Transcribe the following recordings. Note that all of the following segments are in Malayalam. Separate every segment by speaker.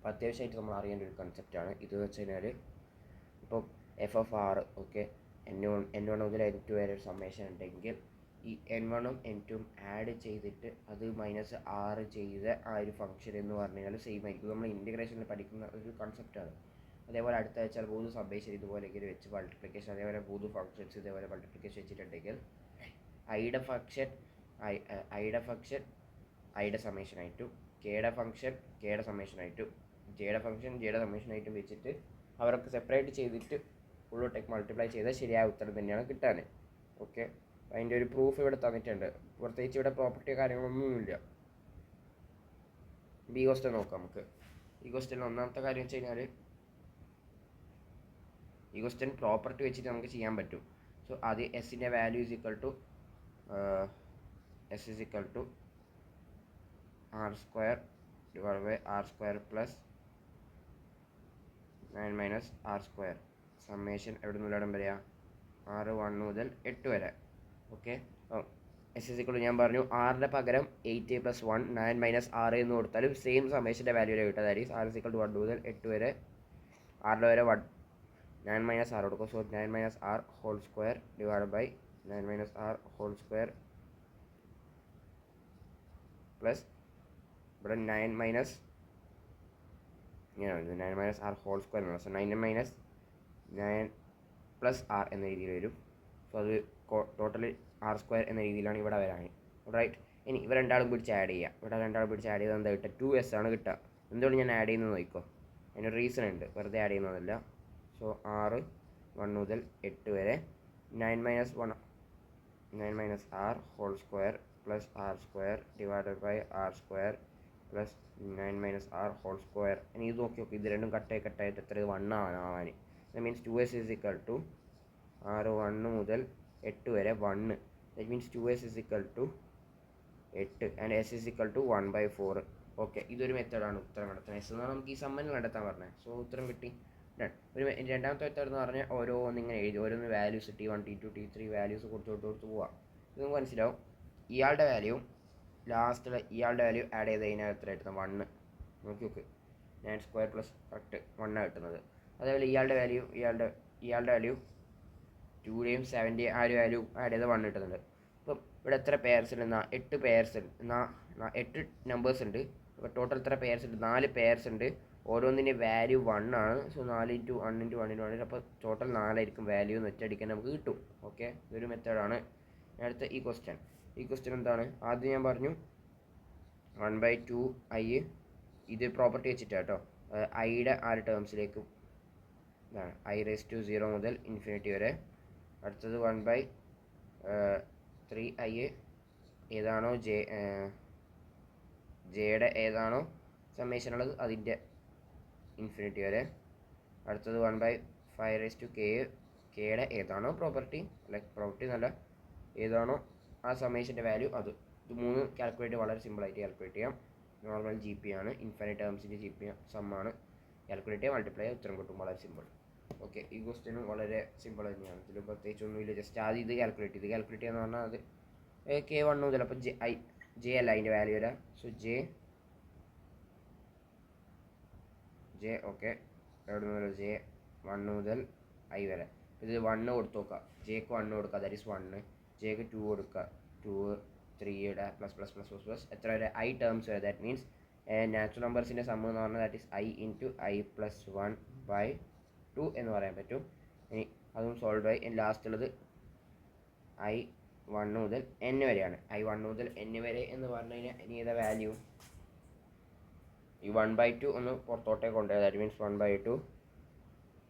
Speaker 1: അപ്പോൾ അത്യാവശ്യമായിട്ട് നമ്മൾ അറിയേണ്ട ഒരു കൺസെപ്റ്റാണ് ഇത് വെച്ച് കഴിഞ്ഞാൽ. ഇപ്പോൾ F of R okay N1 മുതൽ N2 വരെ ഒരു സമ്മേഷൻ ഉണ്ടെങ്കിൽ ഈ N1ഉം N2ഉം ആഡ് ചെയ്തിട്ട് അത് -6 ചെയ്ത ആ ഒരു ഫംഗ്ഷൻ എന്ന് പറഞ്ഞു കഴിഞ്ഞാൽ സെയിം ആയിരിക്കും. നമ്മൾ ഇൻറ്റഗ്രേഷനിൽ പഠിക്കുന്ന ഒരു കൺസെപ്റ്റാണ്. അതേപോലെ അടുത്ത ആഴ്ച 3 സബ്ബേഷൻ ഇതുപോലെ വെച്ച് മൾട്ടിപ്ലിക്കേഷൻ, അതേപോലെ 3 ഫംഗ്ഷൻസ് ഇതേപോലെ മൾട്ടിപ്ലിക്കേഷൻ വെച്ചിട്ടുണ്ടെങ്കിൽ ഐയുടെ ഫംഗ്ഷൻ ഐയുടെ സമ്മേഷൻ ആയിട്ടും കെയുടെ ഫംഗ്ഷൻ കെയുടെ സമ്മേഷൻ ആയിട്ടും ജെയുടെ ഫംഗ്ഷൻ ജെയുടെ സമ്മേഷൻ ആയിട്ടും വെച്ചിട്ട് അവരൊക്കെ സെപ്പറേറ്റ് ചെയ്തിട്ട് ഫുള്ളോട്ടേക്ക് മൾട്ടിപ്ലൈ ചെയ്താൽ ശരിയായ ഉത്തരം തന്നെയാണ് കിട്ടാൻ. ഓക്കെ, അതിൻ്റെ ഒരു പ്രൂഫ് ഇവിടെ തന്നിട്ടുണ്ട്. പ്രത്യേകിച്ച് ഇവിടെ പ്രോപ്പർട്ടിയോ കാര്യങ്ങളൊന്നുമില്ല. ബി ക്വസ്റ്റ്യൻ നോക്കാം നമുക്ക്. ഈ ക്വസ്റ്റ്യൻ ഒന്നാമത്തെ കാര്യം വെച്ച് കഴിഞ്ഞാൽ ഈ ക്വസ്റ്റ്യൻ പ്രോപ്പർട്ടി വെച്ചിട്ട് നമുക്ക് ചെയ്യാൻ പറ്റും. സോ ആദ്യം എസിൻ്റെ value is equal to S is equal to r² divide by r² plus 9 - r². Summation എവിടെ നിന്നുള്ള ഇടം വരെയാ 1 മുതൽ 8 വരെ. Okay, S is equal to ഞാൻ പറഞ്ഞു ആറിൻ്റെ പകരം 8 + 1 9 - 6 എന്ന് കൊടുത്താലും സെയിം സമ്മേഷൻ്റെ വാല്യൂ കിട്ടുക. That is r is equal to 1 മുതൽ 8 വരെ 6 വരെ 9 - 6 കൊടുക്കും. So 9 - r whole square divide by 9 - r whole square plus ഇവിടെ 9 - r ഹോൾ സ്ക്വയർ എന്നാണ്. സോ 9 - 9 പ്ലസ് r എന്ന രീതിയിൽ വരും. സോ അത് ടോട്ടലി r² എന്ന രീതിയിലാണ് ഇവിടെ വരാൻ. റൈറ്റ്, ഇനി ഇവ രണ്ടാളും പിടിച്ച് ആഡ് ചെയ്യുക. ഇവിടെ രണ്ടാളും പിടിച്ച് ആഡ് ചെയ്താൽ എന്താ കിട്ടുക? 2s ആണ് കിട്ടുക. എന്തുകൊണ്ട് ഞാൻ ആഡ് ചെയ്യുന്നത് നോക്കിക്കോ, അതിനൊരു റീസൺ ഉണ്ട്, വെറുതെ ആഡ് ചെയ്യുന്നതല്ല. സോ 6 1 മുതൽ 8 വരെ 9 - r whole square plus r² divided by r² plus 9 - r whole square. ഇനി ഇത് നോക്കി ഇത് രണ്ടും കട്ടായിട്ട് എത്ര 1 ആവാൻ. That means 2s is equal to 6 1 മുതൽ 8 വരെ 1. That means 2s is equal to 8 and s is equal to 1/4. Okay, ഇതൊരു മെത്തേഡാണ് ഉത്തരം കണ്ടെത്താൻ. എസ് എന്നാണ് നമുക്ക് ഈ സമ്മൻ കണ്ടെത്താൻ പറഞ്ഞത്. സോ ഉത്തരം കിട്ടി. ഒരു രണ്ടാമത്തെ മെത്തേഡ് എന്ന് പറഞ്ഞാൽ ഓരോന്നിങ്ങനെ എഴുതി ഓരോന്ന് values T1 T2 T3 values കൊടുത്ത് പോവാം. ഇത് നമുക്ക് മനസ്സിലാവും. ഇയാളുടെ വാല്യൂ ലാസ്റ്റിൽ ഇയാളുടെ വാല്യൂ ആഡ് ചെയ്ത് കഴിഞ്ഞാൽ എത്ര കിട്ടുന്നത്? 1. നോക്കി 9² പ്ലസ് കറക്റ്റ് 1 കിട്ടുന്നത്. അതേപോലെ ഇയാളുടെ വാല്യൂ 2ൻ്റെയും 7ൻ്റെയും ആ ഒരു വാല്യൂ ആഡ് ചെയ്ത് 1 കിട്ടുന്നുണ്ട്. ഇപ്പം ഇവിടെ എത്ര പെയർസ് ഉണ്ട്? 8 പെയർസ് ഉണ്ട്. 8 നമ്പേഴ്സ് ഉണ്ട്. അപ്പോൾ ടോട്ടൽ എത്ര പെയർസ് ഉണ്ട്? 4 പെയർസ് ഉണ്ട്. ഓരോന്നിൻ്റെ വാല്യൂ 1 ആണ്. സോ 4 × 1 × 1 × 1 അപ്പോൾ ടോട്ടൽ 4 ആയിരിക്കും വാല്യൂ എന്ന് ഒറ്റയടിക്കാൻ നമുക്ക് കിട്ടും. ഓക്കെ, ഇതൊരു മെത്തേഡാണ്. അടുത്ത ഈ ക്വസ്റ്റ്യൻ എന്താണ്? ആദ്യം ഞാൻ പറഞ്ഞു 1/2 i ഇത് പ്രോപ്പർട്ടി വെച്ചിട്ടാണ് കേട്ടോ. ഐയുടെ ആ ഒരു ടേംസിലേക്ക് ഇതാണ് i⁻0 മുതൽ ഇൻഫിനിറ്റി വരെ. അടുത്തത് 1/3 i ഏതാണോ ജെയുടെ ഏതാണോ സമ്മേഷൻ ഉള്ളത് അതിൻ്റെ ഇൻഫിനിറ്റി വരെ. അടുത്തത് 1/5 കെയുടെ ഏതാണോ പ്രോപ്പർട്ടി നല്ല ഏതാണോ ആ സമ്മേഷൻ്റെ വാല്യൂ അത്. ഇത് 3 കാൽക്കുലേറ്റ് വളരെ സിമ്പിളായിട്ട് കാൽക്കുലേറ്റ് ചെയ്യാം. നോർമൽ GP ആണ്, ഇൻഫിനിറ്റ് ടേംസിൻ്റെ GP സമ്മാണ്. കാൽക്കുലേറ്റ് ചെയ്യാൻ മൾട്ടിപ്ലൈ ചെയ്യാൻ ഉത്തരം കിട്ടും. വളരെ സിമ്പിൾ. ഓക്കെ, ഈ ക്വസ്റ്റ്യനും വളരെ സിമ്പിൾ തന്നെയാണ്. ഇതിൽ പ്രത്യേകിച്ചൊന്നുമില്ല. ജസ്റ്റ് ആദ്യം ഇത് കാൽക്കുലേറ്റ് ചെയ്യാന്ന് പറഞ്ഞാൽ അത് K1 മുതൽ അപ്പോൾ ജെ അല്ല അതിൻ്റെ വാല്യൂ വരാം. സോ ജെ ഓക്കെ എവിടെ മുതൽ ജെ 1 മുതൽ i വരെ. ഇത് 1 കൊടുത്ത് നോക്കുക. ജെക്ക് 1 കൊടുക്കുക, ദാറ്റ് ഈസ് 1. ജെക്ക് 2 കൊടുക്കുക, 2 3യുടെ പ്ലസ് എത്ര വരെ? i ടേംസ് വരെ. ദാറ്റ് മീൻസ് നാച്ചുറൽ നമ്പേഴ്സിൻ്റെ സമ്മ് എന്ന് പറഞ്ഞാൽ ദാറ്റ് ഈസ് i × i + 1/2 എന്ന് പറയാൻ പറ്റും. ഇനി അതും സോൾവ് ആയി. ലാസ്റ്റ് ഉള്ളത് i 1 മുതൽ n വരെയാണ്. i 1 മുതൽ n വരെ എന്ന് പറഞ്ഞു കഴിഞ്ഞാൽ ഇനി ഏതാ വാല്യൂ? ഈ 1/2 ഒന്ന് പുറത്തോട്ടേക്ക് കൊണ്ടുപോയി. That means 1/2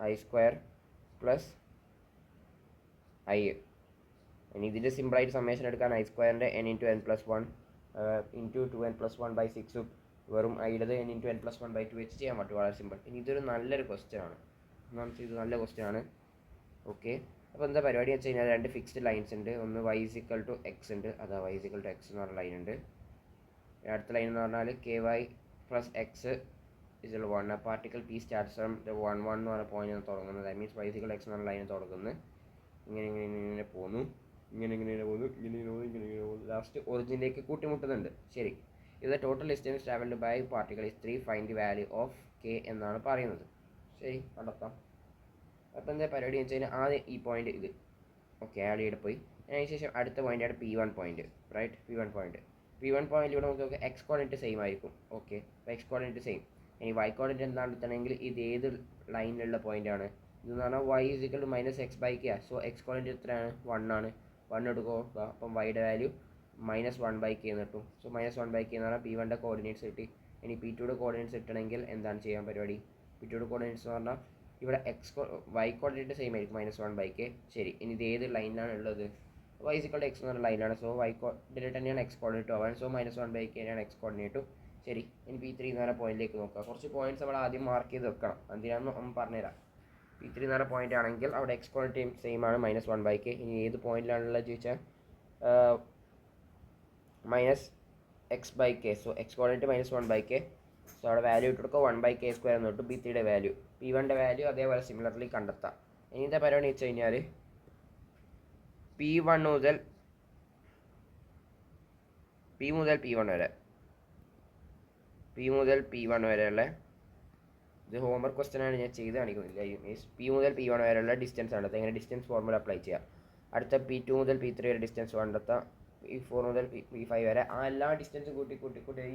Speaker 1: i² plus i. ഇനി ഇതിൻ്റെ സിമ്പിളായിട്ട് സമ്മേഷൻ എടുക്കാൻ i²ൻ്റെ n × n + 1 × 2n + 1/6 വെറും ഐയുടേത് n × n + 1/2 വെച്ച് ചെയ്യാൻ പറ്റും. വളരെ സിമ്പിൾ. ഇനി ഇതൊരു നല്ലൊരു ക്വസ്റ്റ്യൻ ആണ്. ഇത് നല്ല ക്വസ്റ്റ്യൻ ആണ്. ഓക്കെ, അപ്പോൾ എന്താ പരിപാടി വെച്ച് കഴിഞ്ഞാൽ 2 ഫിക്സ്ഡ് ലൈൻസ് ഉണ്ട്. ഒന്ന് y = x ഉണ്ട്, അതാ y = x എന്ന് പറഞ്ഞ ലൈൻ ഉണ്ട്. അടുത്ത ലൈൻ എന്ന് പറഞ്ഞാൽ ky + x = 1. Particle p starts from 1 1 എന്ന് പറഞ്ഞ പോയിന്റ് തുടങ്ങുന്നത്. ദാറ്റ് മീൻസ് y = x എന്ന് പറഞ്ഞ ലൈൻ തുടങ്ങുന്നത്. ഇങ്ങനെ പോകുന്നു. ലാസ്റ്റ് ഒറിജിനിലേക്ക് കൂട്ടിമുട്ടുന്നുണ്ട്. ശരി, ഇത് total distance travelled by particle is 3 find the value of K എന്നാണ് പറയുന്നത്. ശരി, കണ്ടെത്താം. അപ്പോൾ എന്താ പരിപാടി എന്ന് വെച്ച് കഴിഞ്ഞാൽ ആദ്യം ഈ പോയിന്റ് ഇത് ഓക്കെ ആഡ് ചെയ്തിട്ട് പോയി. അതിനുശേഷം അടുത്ത പോയിൻ്റാണ് P1 point, right. P1 point ഇവിടെ നമുക്ക് എക്സ് കോർഡിനേറ്റ് സെയിം ആയിരിക്കും. ഓക്കെ, അപ്പോൾ എക്സ് കോർഡിനേറ്റ് സെയിം. ഇനി വൈ കോർഡിനേറ്റ് എന്താണെന്ന് വെച്ചിട്ടുണ്ടെങ്കിൽ ഇത് ഏത് ലൈനിലുള്ള പോയിൻ്റാണ് ഇതെന്ന് പറഞ്ഞാൽ y equal to -x/k. So X coordinate എത്രയാണ്? 1 ആണ്. 1 എടുക്കുക. അപ്പം വൈയുടെ വാല്യൂ -1/k എന്ന് കിട്ടും. സോ -1/k എന്ന് പറഞ്ഞാൽ P1ൻ്റെ കോർഡിനേറ്റ്സ് കിട്ടി. ഇനി P2യുടെ കോർഡിനേറ്റ്സ് കിട്ടണമെങ്കിൽ എന്താണ് ചെയ്യാൻ പരിപാടി? P2യുടെ കോർഡിനേറ്റ്സ് എന്ന് പറഞ്ഞാൽ ഇവിടെ വൈ കോർഡിനേറ്റ് സെയിം ആയിരിക്കും -1/k. ശരി, ഇനി ഇത് ഏത് ലൈനിലാണ് ഉള്ളത്? y = x എന്ന് പറഞ്ഞ ലൈനാണ്. സോ വൈ കോർഡിനേറ്റ് തന്നെയാണ് എക്സ് കോർഡിനേറ്റ് ആവാൻ. സോ -1/k തന്നെയാണ് എക്സ് കോർഡിനേറ്റും. ശരി, ഇനി P3 എന്ന് പറഞ്ഞ പോയിന്റിലേക്ക് നോക്കുക. കുറച്ച് പോയിന്റ്സ് നമ്മൾ ആദ്യം മാർക്ക് ചെയ്ത് വെക്കണം. എന്തിനാണെന്ന് നമ്മൾ പറഞ്ഞുതരാം. P3 എന്ന് പറഞ്ഞ പോയിന്റ് ആണെങ്കിൽ അവിടെ എക്സ് കോർഡിനേറ്റ് സെയിം ആണ് -1/k. ഇനി ഏത് പോയിന്റിലാണുള്ളത് ചോദിച്ചാൽ -x/k. So X coordinate -1/k. So അവിടെ വാല്യൂ ഇട്ട് കൊടുക്കുക 1/k² എന്ന് കിട്ടും. P3യുടെ വാല്യൂ, P1ൻ്റെ വാല്യൂ അതേപോലെ സിമിലർലി കണ്ടെത്താം. ഇനി എന്താ പരിപാടി വെച്ച് കഴിഞ്ഞാൽ P1 മുതൽ P1 വരെയുള്ള ഇത് ഹോംവർക്ക് ക്വസ്റ്റ്യനാണ്, ഞാൻ ചെയ്ത് കാണിക്കുന്നില്ല. P മുതൽ P1 വരെയുള്ള ഡിസ്റ്റൻസ് ആണ്. എങ്ങനെ ഡിസ്റ്റൻസ് ഫോർമുല അപ്ലൈ ചെയ്യാം. അടുത്ത P2 മുതൽ P3 വരെ ഡിസ്റ്റൻസ് കണ്ടെത്താം. P4 മുതൽ P5 വരെ ആ എല്ലാ ഡിസ്റ്റൻസും കൂട്ടി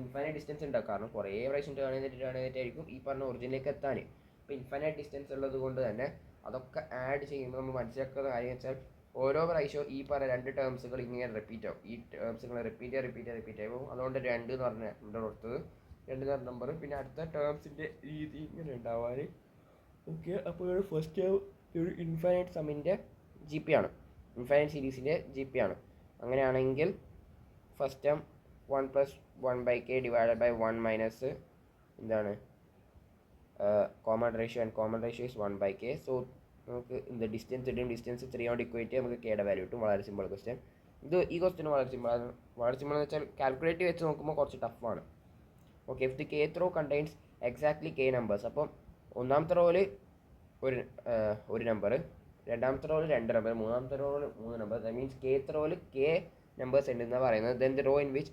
Speaker 1: ഇൻഫൈനൈറ്റ് ഡിസ്റ്റൻസ് ഉണ്ടാവും. കാരണം കുറേ പ്രാവശ്യം ടേൺ ചെയ്തിട്ടായിരിക്കും ഈ പറഞ്ഞ ഒറിജിനിലേക്ക് എത്താൻ. ഇപ്പോൾ ഇൻഫൈനൈറ്റ് ഡിസ്റ്റൻസ് ഉള്ളത് കൊണ്ട് തന്നെ അതൊക്കെ ആഡ് ചെയ്യുമ്പോൾ നമ്മൾ മനസ്സിലാക്കുന്ന കാര്യം വെച്ചാൽ ഓരോ പ്രാവശ്യവും ഈ പറഞ്ഞ രണ്ട് ടേംസുകൾ ഇങ്ങനെ റിപ്പീറ്റ് ആവും. ഈ ടേംസുകൾ റിപ്പീറ്റ് ആവും. അതുകൊണ്ട് 2 എന്ന് പറഞ്ഞ നമ്പർ കൊടുത്തത്, 2 എന്ന് പറഞ്ഞ നമ്പർ. പിന്നെ അടുത്ത ടേംസിൻ്റെ രീതി ഇങ്ങനെ ഉണ്ടാവാൻ. ഓക്കെ, അപ്പോൾ ഫസ്റ്റ് ഒരു ഇൻഫൈനൈറ്റ് സമ്മിൻ്റെ GP ആണ്, ഇൻഫൈനൈറ്റ് സീരീസിൻ്റെ GP ആണ്. അങ്ങനെയാണെങ്കിൽ first term 1 + 1/k divided by 1 minus എന്താണ് common ratio, and common ratio is 1/k. So നമുക്ക് എന്ത് ഡിസ്റ്റൻസ് ഇടും, ഡിസ്റ്റൻസ് 3 കൊണ്ട് ഇക്വേറ്റ് നമുക്ക് കെയുടെ വാല്യൂ കിട്ടും. വളരെ സിമ്പിൾ ക്വസ്റ്റ്യൻ. ഈ ക്വസ്റ്റ്യൻ വളരെ സിമ്പിൾ എന്ന് വെച്ചാൽ കാൽക്കുലേറ്റ് വെച്ച് നോക്കുമ്പോൾ കുറച്ച് ടഫാണ്. Okay, if the kth row contains exactly k numbers. അപ്പം ഒന്നാമത്തെ റോയിൽ ഒരു നമ്പർ, രണ്ടാമത്തെ റോയിൽ 2 നമ്പർ, മൂന്നാമത്തെ റോയിൽ 3 number. That means kth റോയിൽ k numbers ഉണ്ടെന്നാണ് പറയുന്നത്. Then the raw in which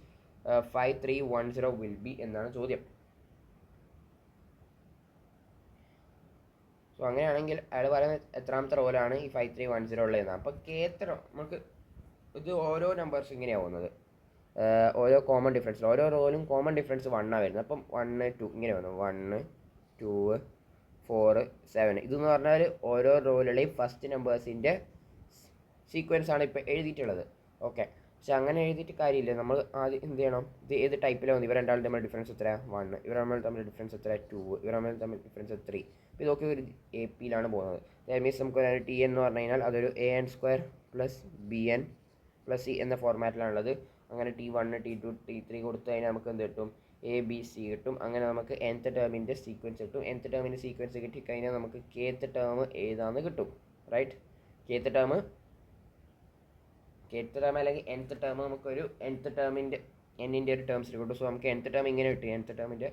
Speaker 1: 5310 will be എന്നാണ് ചോദ്യം. സോ അങ്ങനെയാണെങ്കിൽ അയാൾ പറയുന്നത് എത്രാമത്തെ റോയിലാണ് ഈ 5310 ഉള്ളതെന്നാണ്. അപ്പോൾ kth റോ നമുക്ക് ഇത് ഓരോ നമ്പേഴ്സ് ഇങ്ങനെയാണ് പോകുന്നത്. ഓരോ കോമൺ ഡിഫറൻസ്, ഓരോ റോയിലും കോമൺ ഡിഫറൻസ് 1 വരുന്നത്. അപ്പം 1 2 ഇങ്ങനെ വന്നു, 1 2 4 7. ഇതെന്ന് പറഞ്ഞാൽ ഓരോ റോയിലുടെയും ഫസ്റ്റ് നമ്പേഴ്സിൻ്റെ സീക്വൻസ് ആണ് ഇപ്പോൾ എഴുതിയിട്ടുള്ളത്. ഓക്കെ, പക്ഷെ അങ്ങനെ എഴുതിയിട്ട് കാര്യമില്ല. നമ്മൾ ആദ്യം എന്ത് ചെയ്യണം, ഇത് ഏത് ടൈപ്പിലാണ് ഇവർ രണ്ടാളും തമ്മിൽ ഡിഫറൻസ് എത്ര 1, ഇവർ തമ്മിൽ ഡിഫറൻസ് എത്ര 2, ഇവർ തമ്മിൽ ഡിഫറൻസ് 3. അപ്പോൾ ഇതൊക്കെ ഒരു AP-യിലാണ് പോകുന്നത്. ദാറ്റ് മീൻസ് നമുക്ക് TN എന്ന് പറഞ്ഞു കഴിഞ്ഞാൽ അതൊരു AN² + BN + C എന്ന ഫോർമാറ്റിലാണുള്ളത്. അങ്ങനെ T1 T2 T3 കൊടുത്തു കഴിഞ്ഞാൽ നമുക്ക് എന്ത് കിട്ടും, ABC കിട്ടും. അങ്ങനെ നമുക്ക് nth ടേമിൻ്റെ സീക്വൻസ് കിട്ടും. nth ടേമിൻ്റെ സീക്വൻസ് കിട്ടിക്കഴിഞ്ഞാൽ നമുക്ക് kth ടേം ഏതാണെന്ന് കിട്ടും. റൈറ്റ്, kth ടേം അല്ലെങ്കിൽ nth ടേം നമുക്കൊരു nth ടേമിൻ്റെ n-ൻ്റെ ഒരു ടേംസ് കിട്ടും. സോ നമുക്ക് nth ടേം ഇങ്ങനെ കിട്ടും. nth ടേമിൻ്റെ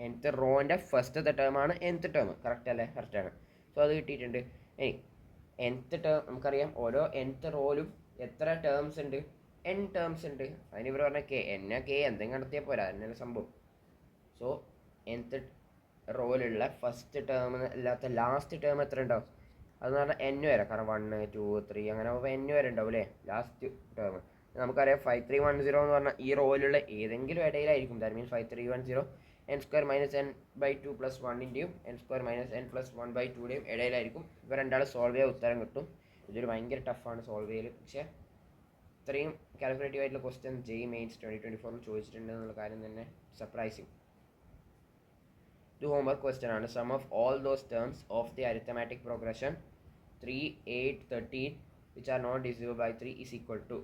Speaker 1: nth റോൻ്റെ ഫസ്റ്റത്തെ ടേമാണ് nth ടേം. കറക്റ്റ് അല്ലേ? കറക്റ്റാണ്. സോ അത് കിട്ടിയിട്ടുണ്ട്. ഇനി nth ടേം നമുക്കറിയാം, ഓരോ nth റോയിലും എത്ര ടേംസ് ഉണ്ട്, n ടേംസ് ഉണ്ട്. അതിന് ഇവർ പറഞ്ഞാൽ k എന്തെങ്കിലും കണ്ടെത്തിയാൽ പോരാ, എന്നല്ല സംഭവം. സോ nth റോയിലുള്ള ഫസ്റ്റ് ടേം അല്ലാത്ത ലാസ്റ്റ് ടേം എത്ര ഉണ്ടാവും? അതെന്ന് പറഞ്ഞാൽ n വരെ. കാരണം 1 2 3 അങ്ങനെ n വരെ ഉണ്ടാവും അല്ലേ ലാസ്റ്റ് ടേം. നമുക്കറിയാം 5310 എന്ന് പറഞ്ഞാൽ ഈ റോയിലുള്ള ഏതെങ്കിലും ഇടയിലായിരിക്കും. That means 5310 n² - n/2 + 1 n² - n+1/2 ഇടയിലായിരിക്കും. ഇവർ രണ്ടാളും സോൾവ് ചെയ്യാൻ ഉത്തരം കിട്ടും. ഇതൊരു ഭയങ്കര ടഫാണ് സോൾവ് ചെയ്യൽ. പക്ഷേ ഇത്രയും കാൽക്കുലേറ്റീവ് ആയിട്ടുള്ള ക്വസ്റ്റ്യൻ JEE മെയിൻസ് 2024 ചോദിച്ചിട്ടുണ്ട് എന്നുള്ള കാര്യം തന്നെ സർപ്രൈസിങ്. ഇത് ഹോംവർക്ക് ക്വസ്റ്റ്യൻ ആണ്. Sum of all those terms of the arithmetic progression 3 8 13 which are not divisible by 3 is equal to.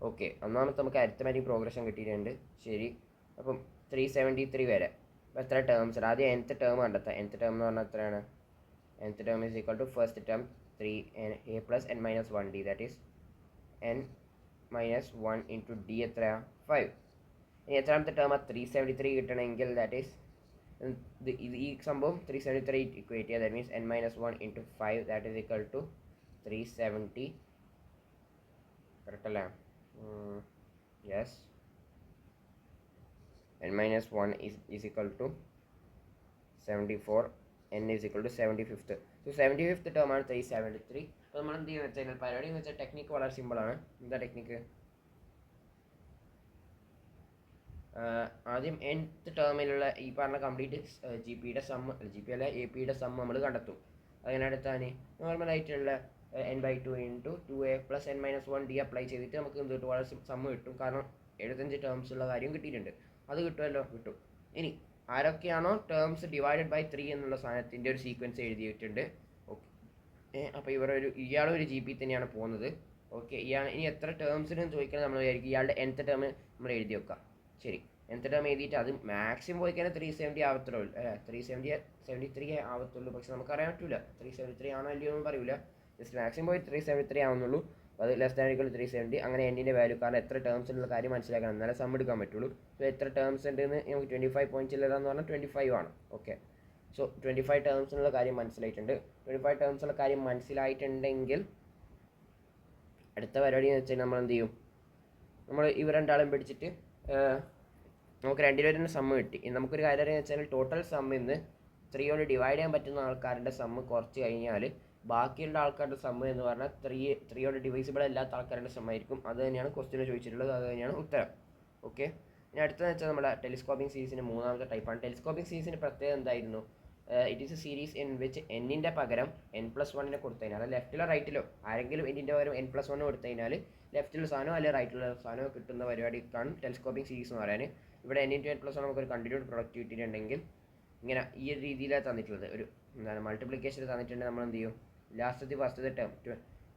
Speaker 1: Okay, ഒന്നാമത്തെ നമുക്ക് അരിത്തമാറ്റിക് പ്രോഗ്രഷൻ കിട്ടിയിട്ടുണ്ട്. ശരി, അപ്പം 373 വരെ. അപ്പോൾ എത്ര ടേംസ് ഉണ്ട്? ആദ്യം nth ടേം കണ്ടെത്താം. nth ടേം എന്ന് പറഞ്ഞാൽ എത്രയാണ്? nth term is equal to first term 3a + n - 1d. That is n - 1 × d എത്രയാണ്? 5. ഇനി എത്രാമത്തെ ടേം 373 കിട്ടണമെങ്കിൽ ദാറ്റ് ഈസ് ഈ സംഭവം 373 ഇക്വേറ്റ് ചെയ്യുക. That means n - 1 × 5 that is equal to 370. Correct അല്ലേ? Yes. n minus 1 is equal to 74, n is equal to 75th. So 75th term ആണ് 373. അപ്പോൾ നമ്മൾ എന്ത് ചെയ്യുന്നത് വെച്ചാൽ പരിപാടി എന്ന് വെച്ചാൽ ടെക്നിക്ക് വളരെ സിമ്പിളാണ്. എന്താ ടെക്നിക്ക്? ആദ്യം nth ടേമിലുള്ള ഈ പറഞ്ഞ കംപ്ലീറ്റ് ജി പിയുടെ സം ജി പി അല്ല എ പിയുടെ സം നമ്മൾ കണ്ടെത്തും. അങ്ങനെ അടുത്താണ് നോർമലായിട്ടുള്ള n/2 into 2a plus n-1d apply ചെയ്തിട്ട് നമുക്ക് എന്ത് കിട്ടും? വളരെ സം കിട്ടും. കാരണം 75 ടേംസ് ഉള്ള കാര്യം കിട്ടിയിട്ടുണ്ട്. അത് കിട്ടുമല്ലോ, കിട്ടും. ഇനി ആരൊക്കെയാണോ ടേംസ് ഡിവൈഡഡ് ബൈ 3 എന്നുള്ള സാധനത്തിൻ്റെ ഒരു സീക്വൻസ് എഴുതിയിട്ടുണ്ട്. ഓക്കെ, അപ്പോൾ ഇയാളൊരു ജി പി തന്നെയാണ് പോകുന്നത്. ഓക്കെ, ഇനി എത്ര ടേംസിനും ചോദിക്കണം നമ്മൾ വിചാരിക്കും ഇയാളുടെ nth ടേം നമ്മൾ എഴുതി വെക്കാം. ശരി, nth ടേം എഴുതിയിട്ട് അത് മാക്സിമം പോയി കഴിഞ്ഞാൽ 370 ആവത്തുള്ളൂ, 373 ആവത്തുള്ളൂ. പക്ഷെ നമുക്കറിയാൻ പറ്റില്ല 373 ആണോ അല്ലയോ എന്ന് പറയൂല. ജസ്റ്റ് മാക്സിമം പോയി 373 ആവുന്നുള്ളൂ. അത് ലെസ് ദാൻ ഈക്വൽ 370. അങ്ങനെ എൻ്റെ വാല്യൂ, കാരണം എത്ര ടേംസ് ഉള്ള കാര്യം മനസ്സിലാക്കണം, എന്നാലേ സം എടുക്കാൻ പറ്റുള്ളൂ. സോ എത്ര ടേംസ് ഉണ്ടെന്ന് നമുക്ക് 25 പോയിന്റ് ചില്ലറെന്ന് പറഞ്ഞാൽ 25 ആണ്. ഓക്കെ, സോ 25 ടേംസിനുള്ള കാര്യം മനസ്സിലായിട്ടുണ്ട്. 25 ടേംസുള്ള കാര്യം മനസ്സിലായിട്ടുണ്ടെങ്കിൽ അടുത്ത പരിപാടി എന്ന് വെച്ചാൽ നമ്മൾ എന്ത് ചെയ്യും? നമ്മൾ ഇവർ രണ്ടാളും പിടിച്ചിട്ട് നമുക്ക് രണ്ടുപേരും സമ്മ് കിട്ടി. നമുക്കൊരു കാര്യം അറിയാന്ന് വെച്ചാൽ ടോട്ടൽ സമ്മിൽ നിന്ന് 3 കൊണ്ട് ഡിവൈഡ് ചെയ്യാൻ പറ്റുന്ന ആൾക്കാരുടെ സമ്മ് കുറച്ച് കഴിഞ്ഞാൽ ബാക്കിയുള്ള ആൾക്കാരുടെ സമ്മ് എന്ന് പറഞ്ഞാൽ 3 കൊണ്ട് ഡിവൈസിബിൾ അല്ലാത്ത ആൾക്കാരുടെ സമ്മായിരിക്കും. അത് തന്നെയാണ് ക്വസ്റ്റ്യൻ ചോദിച്ചിട്ടുള്ളത്, അത് തന്നെയാണ് ഉത്തരം. ഓക്കെ, ഇനി അടുത്തതെന്ന് വെച്ചാൽ നമ്മുടെ ടെലിസ്കോപ്പിംഗ് സീരീസിൻ്റെ മൂന്നാമത്തെ ടൈപ്പാണ്. ടെലിസ്കോപ്പിംഗ് സീരീസിൻ്റെ പ്രത്യേകത എന്തായിരുന്നു? It is a series in which എന്നിൻ്റെ പകരം n+1 കൊടുത്തു കഴിഞ്ഞാൽ, ലെഫ്റ്റിലോ റൈറ്റിലോ ആരെങ്കിലും എന്നിൻ്റെ പകരം n+1 കൊടുത്തു കഴിഞ്ഞാൽ ലെഫ്റ്റിലുള്ള സാധനമോ അല്ലെങ്കിൽ റൈറ്റിലുള്ള സാധനമോ കിട്ടുന്ന പരിപാടിക്കാണ് ടെലിസ്കോപ്പിംഗ് സീരീസ് എന്ന് പറയാൻ. ഇവിടെ n×n+1 നമുക്കൊരു കണ്ടിന്യൂഡ് പ്രൊഡക്റ്റ് കിട്ടിയിട്ടുണ്ടെങ്കിൽ ഇങ്ങനെ ഈ ഒരു രീതിയിലാണ് തന്നിട്ടുള്ളത്. ഒരു എന്താണ് മൾട്ടിപ്ലിക്കേഷൻ തന്നിട്ടുണ്ടെങ്കിൽ നമ്മൾ എന്ത് ചെയ്യും? ഫസ്റ്റത്തെ ടേം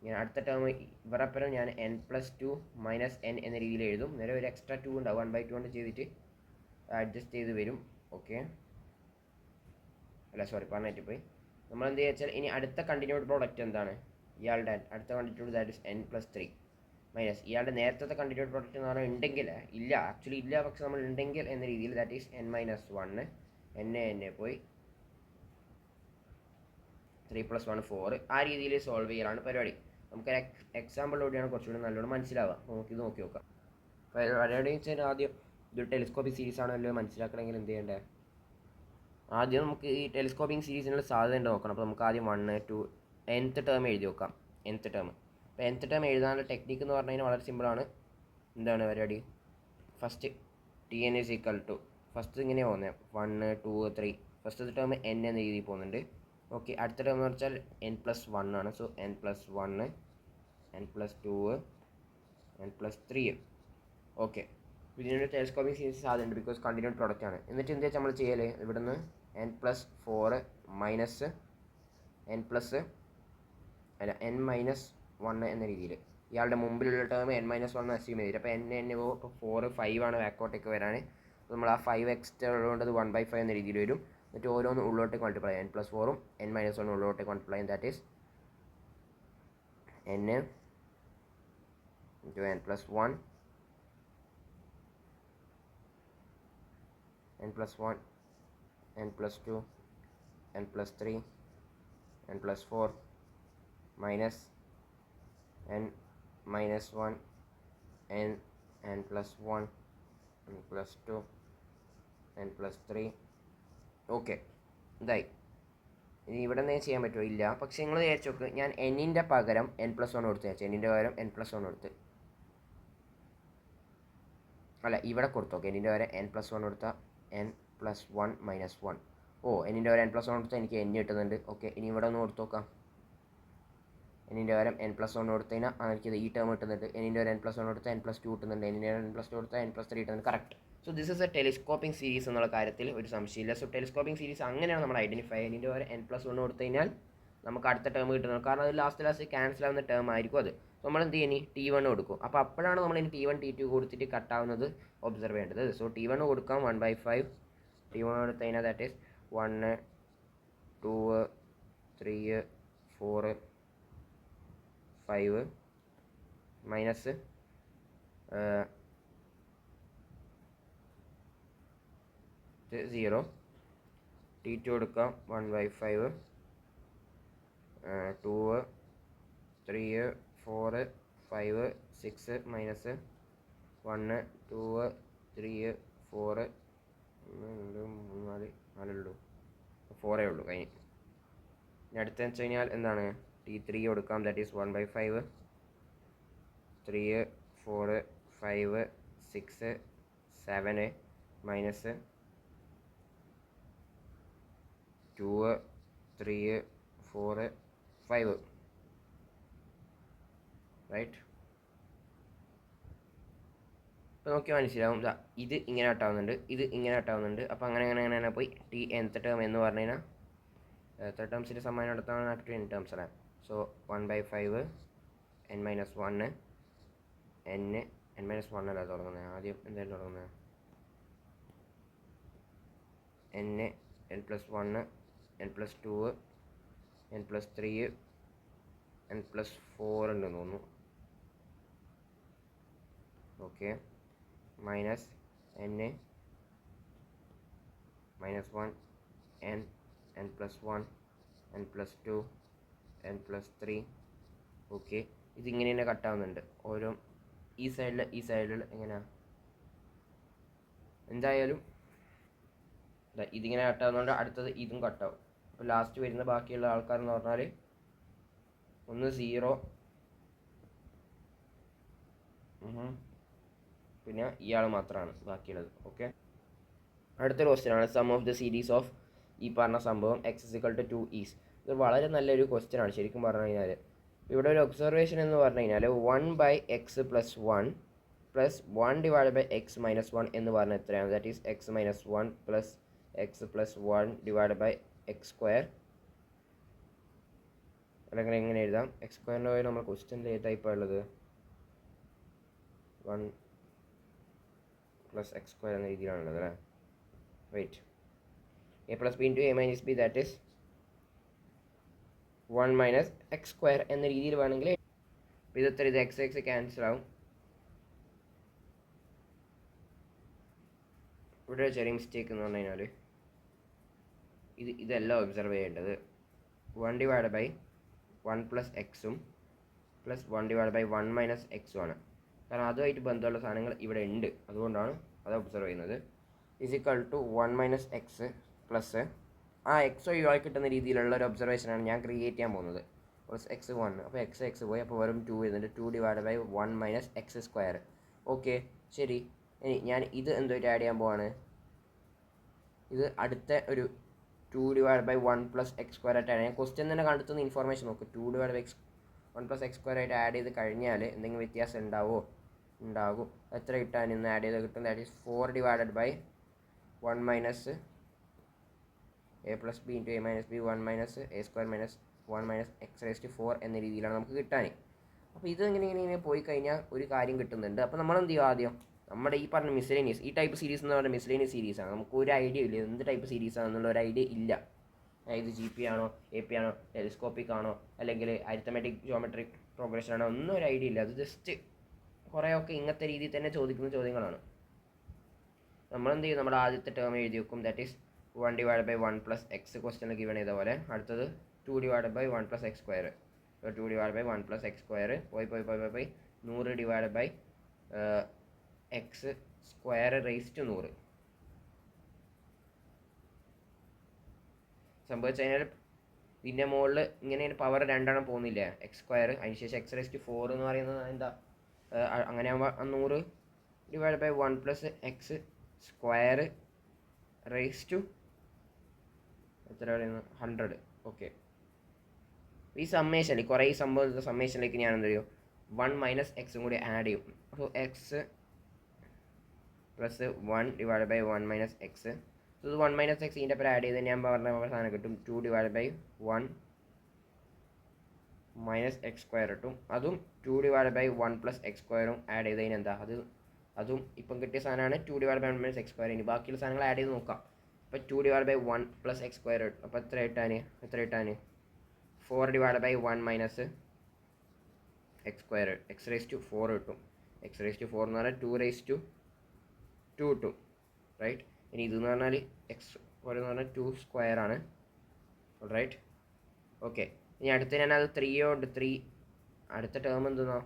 Speaker 1: ഇങ്ങനെ അടുത്ത ടേം ഇവരപ്പുറം ഞാൻ n+2 മൈനസ് n എന്ന രീതിയിൽ എഴുതും. നേരെ ഒരു എക്സ്ട്രാ 2 ഉണ്ടാവും, 1/2 കൊണ്ട് ചെയ്തിട്ട് അഡ്ജസ്റ്റ് ചെയ്ത് വരും. ഓക്കെ, അല്ല സോറി പറഞ്ഞിട്ട് പോയി. നമ്മൾ എന്ത് വെച്ചാൽ ഇനി അടുത്ത കണ്ടിന്യൂഡ് പ്രോഡക്റ്റ് എന്താണ്? ഇയാളുടെ അടുത്ത continued that is n+3 minus ഇയാളുടെ നേരത്തെ കണ്ടിന്യൂഡ് പ്രോഡക്റ്റ് എന്ന് പറഞ്ഞാൽ ഉണ്ടെങ്കിൽ ഇല്ല, ആക്ച്വലി ഇല്ല, പക്ഷെ നമ്മൾ ഉണ്ടെങ്കിൽ എന്ന രീതിയിൽ ദാറ്റ് ഈസ് n-1 n പോയി 3+1 4 ആ രീതിയിൽ സോൾവ് ചെയ്യലാണ് പരിപാടി. നമുക്ക് എക്സാമ്പിളിലൂടെയാണ് കുറച്ചുകൂടി നല്ലോണം മനസ്സിലാവുക. നമുക്കിത് നോക്കി നോക്കാം. പരിപാടി വെച്ചാൽ ആദ്യം ഇതൊരു ടെലിസ്കോപ്പിക് സീരീസ് ആണല്ലോ മനസ്സിലാക്കണമെങ്കിൽ എന്ത് ചെയ്യേണ്ടത്? ആദ്യം നമുക്ക് ഈ ടെലിസ്കോപ്പിംഗ് സീരീസിനുള്ള സാധ്യത ഉണ്ട് നോക്കണം. അപ്പോൾ നമുക്ക് ആദ്യം 1 2 nth ടേം എഴുതി വെക്കാം. nth ടേം, അപ്പോൾ nth ടേം എഴുതാനുള്ള ടെക്നിക്ക് എന്ന് പറഞ്ഞു കഴിഞ്ഞാൽ വളരെ സിമ്പിളാണ്. എന്താണ് പരിപാടി? First Tn is equal to first ഇങ്ങനെ പോകുന്നത് 1 2 3 ഫസ്റ്റ് ടേം n എന്ന രീതിയിൽ പോകുന്നുണ്ട്. ഓക്കെ, അടുത്ത ടേം എന്ന് വെച്ചാൽ n+1 ആണ്. So n+1 n+2 n+3. Okay, ഇതിനൊരു ടെലിസ്കോപ്പിംഗ് സീരീസ് സാധ്യതയുണ്ട് ബിക്കോസ് കണ്ടിന്യൂഡ് പ്രോഡക്റ്റ് ആണ്. എന്നിട്ട് എന്താ വെച്ചാൽ നമ്മൾ ചെയ്യല്, ഇവിടുന്ന് n+4 മൈനസ് n-1 എന്ന രീതിയിൽ ഇയാളുടെ മുമ്പിലുള്ള ടേം n-1 അസ്യൂം ചെയ്തിട്ട്, അപ്പോൾ n ഇപ്പോൾ 4 5 ആണ് ബാക്കോട്ടേക്ക് വരാൻ. അപ്പോൾ നമ്മൾ ആ 5 എക്സ്ട്രാ ഉള്ളതുകൊണ്ട് അത് 1/5 എന്ന രീതിയിൽ വരും. എന്നിട്ട് ഓരോന്ന് ഉള്ളോട്ടേക്ക് മൾട്ടിപ്ലൈ ചെയ്യാം. n+4 n-1 ഉള്ളോട്ടേക്ക് മൾട്ടിപ്ലൈ ചെയ്യും. That is n into n+1 n+1 n+2 n+3 n+4 minus n-1 n+1 n+2 n+3. Okay, ഇതായി. ഇനി ഇവിടെ നിന്ന് ചെയ്യാൻ പറ്റുമോ? ഇല്ല. പക്ഷേ നിങ്ങൾ വിചാരിച്ചു നോക്ക്, ഞാൻ എന്നിൻ്റെ പകരം n+1 കൊടുത്ത് വെച്ചാൽ എന്നിൻ്റെ പകരം n+1 കൊടുത്ത് അല്ല ഇവിടെ കൊടുത്തു. ഓക്കെ, എന്നിൻ്റെ പകരം n+1 കൊടുത്താൽ n+1 മൈനസ് 1. എന്നിൻ്റെ പകരം n+1 കൊടുത്താൽ എനിക്ക് n കിട്ടുന്നുണ്ട്. ഓക്കെ, ഇനി ഇവിടെ ഒന്ന് കൊടുത്തു നോക്കാം. എന്നിൻ്റെ പകരം n+1 കൊടുത്തു കഴിഞ്ഞാൽ എനിക്കിത് ഈ ടേം കിട്ടുന്നുണ്ട്. എന്നിൻ്റെ ഒരു n+1 കൊടുത്താൽ n+2 കിട്ടുന്നുണ്ട്. എന്നിൻ്റെ n+2 കൊടുത്താൽ n+3 കിട്ടുന്നുണ്ട്. Correct. So this is A telescoping series എന്നുള്ള കാര്യത്തിൽ ഒരു സംശയമില്ല. സോ ടെലിസ്കോപ്പിംഗ് സീരീസ് അങ്ങനെയാണ് നമ്മൾ ഐഡൻറ്റിഫൈ ചെയ്യുക. എന്നിൻ്റെ പകരം n+1 കൊടുത്തു കഴിഞ്ഞാൽ നമുക്ക് അടുത്ത ടേം കിട്ടുന്നത്. കാരണം അത് ലാസ്റ്റ് ക്യാൻസൽ ആവുന്ന ടേം ആയിരിക്കും അത്. സോ നമ്മൾ എന്ത് ചെയ്യും? T1 കൊടുക്കും. അപ്പോൾ അപ്പോഴാണ് നമ്മൾ ഇനി T1 T2 കൊടുത്തിട്ട് കട്ടാവുന്നത് ഒബ്സർവ് ചെയ്യേണ്ടത്. സോ T1 കൊടുക്കാം 1/5. T1 കൊടുത്തു കഴിഞ്ഞാൽ that is 1 2 3 4 5 minus zero. T2 കൊടുക്കാം 1/5 2 3 4 5 6 മൈനസ് 1 2 3 4 1 2 3 4 4 4 ഉള്ളൂ കഴിഞ്ഞ്. ഇനി അടുത്തെന്ന് വെച്ച് കഴിഞ്ഞാൽ എന്താണ് T3 കൊടുക്കാം. That is 1/5 3 4 5 6 7 minus 2 3 4 5 right. ഇപ്പോൾ നോക്കി മനസ്സിലാവും ഇത് ഇങ്ങനെ ആട്ടാവുന്നുണ്ട്, ഇത് ഇങ്ങനെ ആട്ടാവുന്നുണ്ട്. അപ്പോൾ അങ്ങനെ അങ്ങനെ അങ്ങനെ പോയി nth ടേം എന്ന് പറഞ്ഞു കഴിഞ്ഞാൽ എത്ര ടേംസിൻ്റെ സമ്മാനം നടത്താൻ ആക്ച്വലി n ടേംസ് അല്ലേ. സോ 1/5 n-1 n-1 അല്ല തുടങ്ങുന്നത്. ആദ്യം എന്തായാലും തുടങ്ങുന്നത് n+1 n+2 n+3 n+4 ഉണ്ടെന്ന് തോന്നുന്നു. Okay, minus n-1 n+1 n+2 n+3. Okay, ഇതിങ്ങനെ തന്നെ കട്ടാവുന്നുണ്ട്. ഓരോ ഈ സൈഡിൽ എങ്ങനെയാണ് എന്തായാലും ഇതിങ്ങനെ കട്ടാവുന്നതുകൊണ്ട് അടുത്തത് ഇതും കട്ടാവും. അപ്പോൾ ലാസ്റ്റ് വരുന്ന ബാക്കിയുള്ള ആൾക്കാരെന്ന് പറഞ്ഞാൽ ഒന്ന് 0 പിന്നെ ഇയാൾ മാത്രമാണ് ബാക്കിയുള്ളത്. ഓക്കെ, അടുത്തൊരു ക്വസ്റ്റ്യൻ ആണ് sum of the series of ഈ പറഞ്ഞ സംഭവം x=2 ഈസ്. ഇത് വളരെ നല്ലൊരു ക്വസ്റ്റ്യൻ ആണ് ശരിക്കും പറഞ്ഞു കഴിഞ്ഞാൽ. ഇവിടെ ഒരു ഒബ്സർവേഷൻ എന്ന് പറഞ്ഞു കഴിഞ്ഞാൽ 1/x+1 പ്ലസ് 1/x-1 എന്ന് പറഞ്ഞാൽ എത്രയാണ്? That is x-1 plus x+1/x². അല്ലെങ്കിൽ എങ്ങനെ എഴുതാം? x² പോയി നമ്മൾ ക്വസ്റ്റ്യനിൽ ഏത് ടൈപ്പാണ് ഉള്ളത്? 1 + x² എന്ന രീതിയിലാണുള്ളത് അല്ലേ. Wait, a+b × a-b that is 1 - x² എന്ന രീതിയിൽ വേണമെങ്കിൽ ഇത് എത്ര? ഇത് x ക്യാൻസൽ ആവും. ഇവിടെ ഒരു ചെറിയ മിസ്റ്റേക്ക് എന്ന് പറഞ്ഞു കഴിഞ്ഞാൽ ഇതല്ല ഒബ്സർവ് ചെയ്യേണ്ടത്. 1/1 + x-ഉം പ്ലസ് 1/1 - x-ഉം ആണ്. കാരണം അതുമായിട്ട് ബന്ധമുള്ള സാധനങ്ങൾ ഇവിടെ ഉണ്ട്, അതുകൊണ്ടാണ് അത് ഒബ്സർവ് ചെയ്യുന്നത്. = 1 - x പ്ലസ് ആ എക്സ് ഒഴിവാക്കി കിട്ടുന്ന രീതിയിലുള്ള ഒരു ഒബ്സർവേഷനാണ് ഞാൻ ക്രിയേറ്റ് ചെയ്യാൻ പോകുന്നത്. പ്ലസ് x1, അപ്പോൾ x പോയി, അപ്പോൾ വെറും 2 വരുന്നുണ്ട്. 2/1 - x². ഓക്കെ ശരി. ഇനി ഞാൻ ഇത് എന്തായിട്ട് ആഡ് ചെയ്യാൻ പോവാണ്? ഇത് അടുത്ത ഒരു 2/1 + x² ആയിട്ട് ആഡ് ചെയ്യാം. ക്വസ്റ്റ്യൻ തന്നെ കണ്ടെത്തുന്ന ഇൻഫോർമേഷൻ നോക്ക്. 2/1 + x² ആയിട്ട് ആഡ് ചെയ്ത് കഴിഞ്ഞാൽ എന്തെങ്കിലും വ്യത്യാസം ഉണ്ടാകും. എത്ര കിട്ടാൻ ഇന്ന് ആഡ് ചെയ്ത് കിട്ടും? That is 4/1 - a+b × a-b 1 - a² - 1 - x⁴ എന്ന രീതിയിലാണ് നമുക്ക് കിട്ടാൻ. അപ്പോൾ ഇത് ഇങ്ങനെ പോയി കഴിഞ്ഞാൽ ഒരു കാര്യം കിട്ടുന്നുണ്ട്. അപ്പോൾ നമ്മൾ എന്ത് ചെയ്യും? ആദ്യം നമ്മുടെ ഈ പറഞ്ഞ മിസ്ലേനിയസ് ഈ ടൈപ്പ് സീരീസ് എന്ന് പറഞ്ഞാൽ മിസ്ലേനിയസ് സീരീസാണ്. നമുക്ക് ഒരു ഐഡിയ ഇല്ല എന്ത് ടൈപ്പ് സീരീസാണെന്നുള്ള ഒരു ഐഡിയ ഇല്ല. ഇത് GP ആണോ AP ആണോ ടെലിസ്കോപ്പിക് ആണോ അല്ലെങ്കിൽ അരിത്തമെറ്റിക് ജോമെട്രിക് പ്രോഗ്രഷൻ ആണോ ഒന്നും ഒരു ഐഡിയ ഇല്ല. അത് ജസ്റ്റ് കുറേയൊക്കെ ഇങ്ങനത്തെ രീതിയിൽ തന്നെ ചോദിക്കുന്ന ചോദ്യങ്ങളാണ്. നമ്മളെന്ത് ചെയ്യും? നമ്മുടെ ആദ്യത്തെ ടേം എഴുതി വെക്കും. ദാറ്റ് ഈസ് 1/1 + x ക്വസ്റ്റ്യനിൽ ഗിവൺ ചെയ്ത പോലെ. അടുത്തത് 2/1 + x². 2/1 + x² പോയി 100/x² raised to 100. സംഭവിച്ചു കഴിഞ്ഞാൽ ഇതിൻ്റെ മുകളിൽ ഇങ്ങനെ പവർ 2 പോകുന്നില്ലേ? x², അതിനുശേഷം x⁴ എന്ന് പറയുന്നത് എന്താ? അങ്ങനെ ആകുമ്പോൾ 100/1 + x² raised to എത്ര പറയുന്നത്? 100. ഓക്കെ, ഈ സമ്മേഷനിൽ കുറേ ഈ സമ്മേഷനിലേക്ക് ഞാൻ എന്ത് ചെയ്യും? 1 - x കൂടി ആഡ് ചെയ്യും. അപ്പോൾ x + 1/1 - x. ഇത് 1 - x ഇതിൻ്റെ പേര് ആഡ് ചെയ്ത് ഞാൻ പറഞ്ഞ സാധനം കിട്ടും. 2/1 - x² കിട്ടും. അതും 2/1 + x² ആഡ് ചെയ്ത് കഴിഞ്ഞാൽ എന്താ? അതും ഇപ്പം കിട്ടിയ സാധനമാണ് 2/1 - x². ഇനി ബാക്കിയുള്ള സാധനങ്ങൾ ആഡ് ചെയ്ത് നോക്കാം. അപ്പോൾ 2/1 + x² കിട്ടും. അപ്പോൾ എത്ര കിട്ടാൻ? 4/1 - x² x⁴ കിട്ടും. x⁴ എന്ന് പറഞ്ഞാൽ 2/2 കിട്ടും. റൈറ്റ്. ഇനി ഇതെന്ന് പറഞ്ഞാൽ x² എന്ന് പറഞ്ഞാൽ 2² ആണ്. റൈറ്റ്. ഓക്കെ, ഇനി അടുത്ത ഞാൻ അത് 3 കൊണ്ട് 3 അടുത്ത ടേം എന്തെന്നോ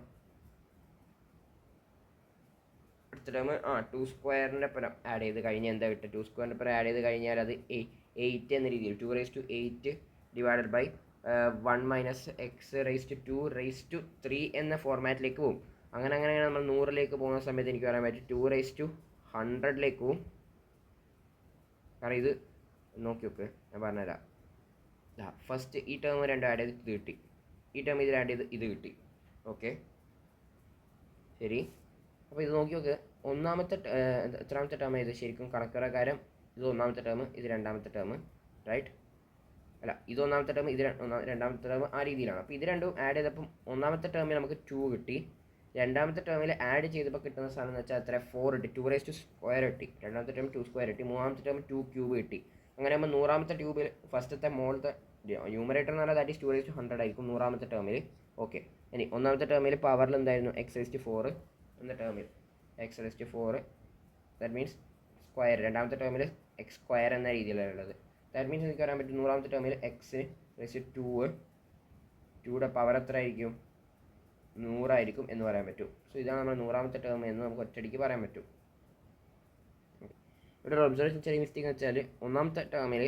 Speaker 1: അടുത്ത ടേം ടു സ്ക്വയറിൻ്റെ പരം ആഡ് ചെയ്ത് കഴിഞ്ഞാൽ എന്താ കിട്ടുക? ടു സ്ക്വയറിൻ്റെ പരം ആഡ് ചെയ്ത് കഴിഞ്ഞാൽ അത് 8 എന്ന രീതിയിൽ 2⁸ divided by 1 minus X raise to 2⁻³ എന്ന ഫോർമാറ്റിലേക്ക് പോകും. അങ്ങനെ നമ്മൾ 100ലേക്ക് പോകുന്ന സമയത്ത് എനിക്ക് പറയാൻ പറ്റും 2⁻100ലേക്ക് പോകും. കാരണം ഇത് നോക്കി ഞാൻ പറഞ്ഞുതരാം. ഫസ്റ്റ് ഈ ടേം രണ്ടും ആഡ് ചെയ്ത് ഇത് കിട്ടി, ഈ ടേം ഇതിൽ ആഡ് ചെയ്ത് ഇത് കിട്ടി. ഓക്കെ ശരി. അപ്പോൾ ഇത് നോക്കി എത്രാമത്തെ ടേം ഇത് ശരിക്കും കണക്കുപ്രകാരം ഇത് ഒന്നാമത്തെ ടേം, ഇത് രണ്ടാമത്തെ ടേം, റൈറ്റ്? അല്ല, ഇത് ഒന്നാമത്തെ ടേം, ഇത് രണ്ടാമത്തെ ടേം, ആ രീതിയിലാണ്. അപ്പോൾ ഇത് രണ്ടും ആഡ് ചെയ്തപ്പം ഒന്നാമത്തെ ടേമിൽ നമുക്ക് 2 കിട്ടി. രണ്ടാമത്തെ ടേമിൽ ആഡ് ചെയ്തപ്പോൾ കിട്ടുന്ന സാധനം എന്ന് വെച്ചാൽ എത്ര? 4 കിട്ടി. 2⁻² കിട്ടി. രണ്ടാമത്തെ ടേം 2² കിട്ടി. മൂന്നാമത്തെ ടേം 2³ കിട്ടി. അങ്ങനെ ആകുമ്പോൾ 100ാമത്തെ ട്യൂബിൽ ഫസ്റ്റത്തെ മോളത്തെ ന്യൂമറേറ്റർ എന്ന് പറഞ്ഞാൽ ദാറ്റ് ഈസ് 2⁻100 ആയിരിക്കും 100ാമത്തെ ടേമിൽ. ഓക്കെ, ഇനി ഒന്നാമത്തെ ടേമിൽ പവറിൽ എന്തായിരുന്നു? x⁻4 എന്ന ടേമിൽ x⁻4, ദാറ്റ് മീൻസ് സ്ക്വയർ. രണ്ടാമത്തെ ടേമിൽ x² എന്ന രീതിയിലാണ് ഉള്ളത്. ദാറ്റ് മീൻസ് എനിക്ക് പറയാൻ പറ്റും 100ാമത്തെ ടേമിൽ x⁻2 2യുടെ പവർ എത്ര ആയിരിക്കും? 100 ആയിരിക്കും എന്ന് പറയാൻ പറ്റും. സോ ഇതാണ് നമ്മൾ 100ാമത്തെ ടേം എന്ന് നമുക്ക് ഒറ്റയടിക്ക് പറയാൻ പറ്റും. ഇവിടെ ഒരു ഒബ്സർവേഷൻ ചെറിയ മിസ്റ്റേക്ക് എന്ന് വെച്ചാൽ ഒന്നാമത്തെ ടേമിൽ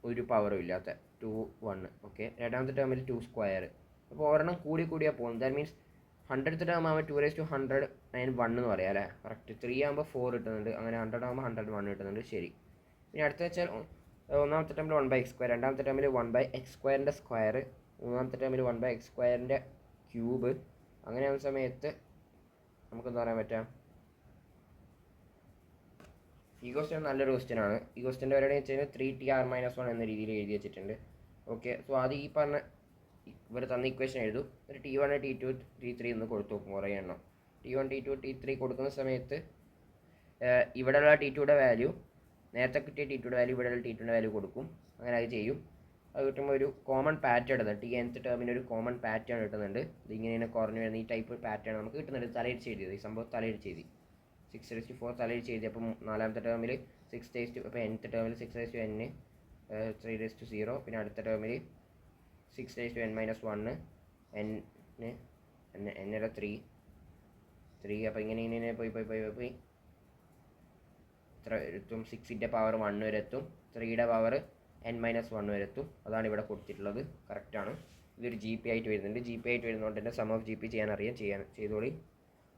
Speaker 1: ഒരു പവറും ഇല്ലാത്ത 2 1. ഓക്കെ, രണ്ടാമത്തെ ടേമിൽ 2 സ്ക്വയർ. അപ്പോൾ ഒരെണ്ണം കൂടിയാൽ പോകും. ദാറ്റ് മീൻസ് 100th ടേം ആകുമ്പോൾ 2⁻100 അതിന് 1 എന്ന് പറയാം അല്ലേ? കറക്റ്റ്. 3 ആകുമ്പോൾ 4 കിട്ടുന്നുണ്ട്. അങ്ങനെ 100 ആകുമ്പോൾ 101 കിട്ടുന്നുണ്ട്. ശരി. ഇനി അടുത്ത വെച്ചാൽ ഒന്നാമത്തെ ടേമിൽ 1/x², രണ്ടാമത്തെ ടേമിൽ 1/x²ൻ്റെ സ്ക്വയർ, മൂന്നാമത്തെ ടേമിൽ 1/x²ൻ്റെ ക്യൂബ്. അങ്ങനെയാവുന്ന സമയത്ത് നമുക്കെന്താ പറയാൻ പറ്റുക? ഈ ക്വസ്റ്റ്യൻ നല്ലൊരു ക്വസ്റ്റ്യൻ ആണ്. ഈ ക്വസ്റ്റ്യൻ്റെ പരിപാടി വെച്ച് കഴിഞ്ഞാൽ 3tr-1 എന്ന രീതിയിൽ എഴുതി വെച്ചിട്ടുണ്ട്. ഓക്കെ, സോ അത് ഈ പറഞ്ഞ ഇവർ തന്ന ഇക്വേഷൻ എഴുതും. ഒരു T1 T2 T3 എന്ന് കൊടുത്തു നോക്കും കുറേ എണ്ണം. T1 T2 T3 കൊടുക്കുന്ന സമയത്ത് ഇവിടെയുള്ള T2യുടെ വാല്യൂ, നേരത്തെ കിട്ടിയ T2യുടെ വാല്യൂ ഇവിടെയുള്ള T2യുടെ വാല്യൂ കൊടുക്കും. അങ്ങനെ അത് ചെയ്യും. അത് കിട്ടുമ്പോൾ ഒരു കോമൺ പാറ്റേൺ ഇടുന്നുണ്ട്. nth ടേമിന് ഒരു കോമൺ പാറ്റേൺ കിട്ടുന്നുണ്ട്. ഇതിങ്ങനെ കുറഞ്ഞു വരുന്ന ഈ ടൈപ്പ് പാറ്റേൺ നമുക്ക് കിട്ടുന്നുണ്ട്. തലയിടിച്ച് എഴുതിയത് ഈ സംഭവം തലയിടിച്ച് എഴുതി 6⁻4 തലയിടിച്ച് എഴുതി. അപ്പം നാലാമത്തെ ടേമിൽ 6 അപ്പോൾ nth ടേമിൽ 6n 3⁻0. പിന്നെ അടുത്ത ടേമിൽ 6n-1 n 3. അപ്പോൾ ഇങ്ങനെ പോയി ഇത്ര എത്തും. 6ൻ്റെ പവർ 1 വരെ എത്തും. 3യുടെ പവർ n-1 വരെ എത്തും. അതാണ് ഇവിടെ കൊടുത്തിട്ടുള്ളത്. കറക്റ്റാണ്. ഇതൊരു GP ആയിട്ട് വരുന്നുണ്ട്. GP ആയിട്ട് വരുന്നതുകൊണ്ട് തന്നെ സം ഓഫ് GP ചെയ്യാൻ ചെയ്തോളി.